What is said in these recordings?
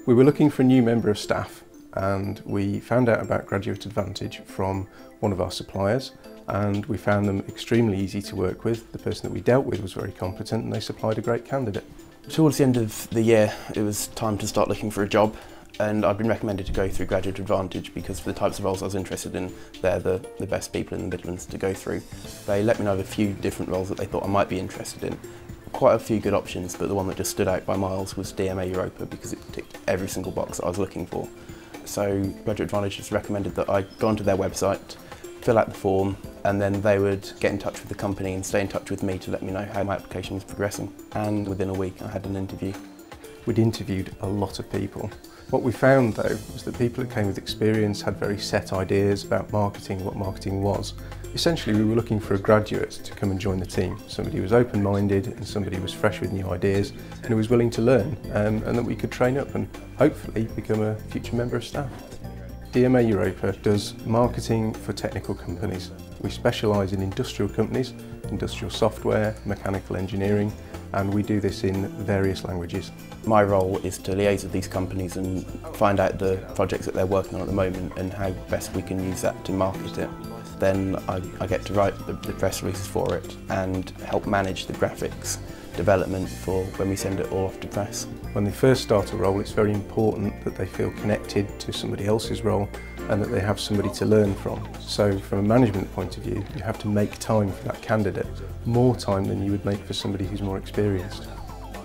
We were looking for a new member of staff and we found out about Graduate Advantage from one of our suppliers, and we found them extremely easy to work with. The person that we dealt with was very competent and they supplied a great candidate. Towards the end of the year it was time to start looking for a job, and I'd been recommended to go through Graduate Advantage because for the types of roles I was interested in, they're the best people in the Midlands to go through. They let me know of a few different roles that they thought I might be interested in. Quite a few good options, but the one that just stood out by miles was DMA Europa because it ticked every single box that I was looking for. So Graduate Advantage just recommended that I go onto their website, fill out the form, and then they would get in touch with the company and stay in touch with me to let me know how my application was progressing. And within a week I had an interview. We'd interviewed a lot of people. What we found though was that people who came with experience had very set ideas about marketing, what marketing was. Essentially we were looking for a graduate to come and join the team, somebody who was open-minded and somebody who was fresh with new ideas and who was willing to learn, and that we could train up and hopefully become a future member of staff. DMA Europa does marketing for technical companies. We specialise in industrial companies, industrial software, mechanical engineering, and we do this in various languages. My role is to liaise with these companies and find out the projects that they're working on at the moment and how best we can use that to market it. Then I get to write the press releases for it and help manage the graphics development for when we send it all off to press. When they first start a role, it's very important that they feel connected to somebody else's role and that they have somebody to learn from. So from a management point of view, you have to make time for that candidate, more time than you would make for somebody who's more experienced.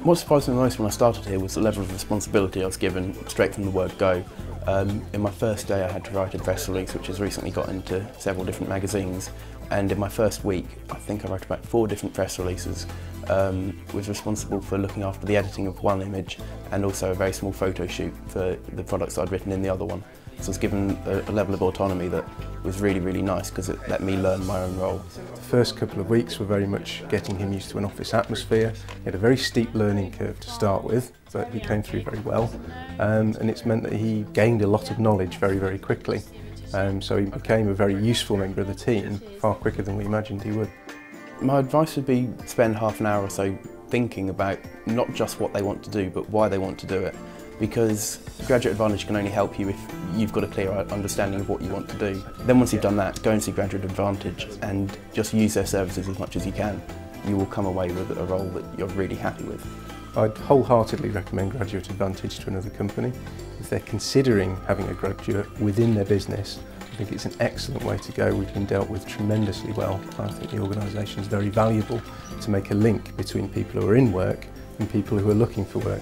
What surprised me most when I started here was the level of responsibility I was given straight from the word go. In my first day I had to write a press release which has recently got into several different magazines, and in my first week I think I wrote about 4 different press releases. Was responsible for looking after the editing of one image and also a very small photo shoot for the products I'd written in the other one. So I was given a level of autonomy that was really, really nice because it let me learn my own role. The first couple of weeks were very much getting him used to an office atmosphere. He had a very steep learning curve to start with, but he came through very well, and it's meant that he gained a lot of knowledge very, very quickly. So he became a very useful member of the team far quicker than we imagined he would. My advice would be spend half an hour or so thinking about not just what they want to do, but why they want to do it. Because Graduate Advantage can only help you if you've got a clear understanding of what you want to do. Then once you've done that, go and see Graduate Advantage and just use their services as much as you can. You will come away with a role that you're really happy with. I'd wholeheartedly recommend Graduate Advantage to another company. If they're considering having a graduate within their business, I think it's an excellent way to go. We've been dealt with tremendously well. I think the organisation is very valuable to make a link between people who are in work and people who are looking for work.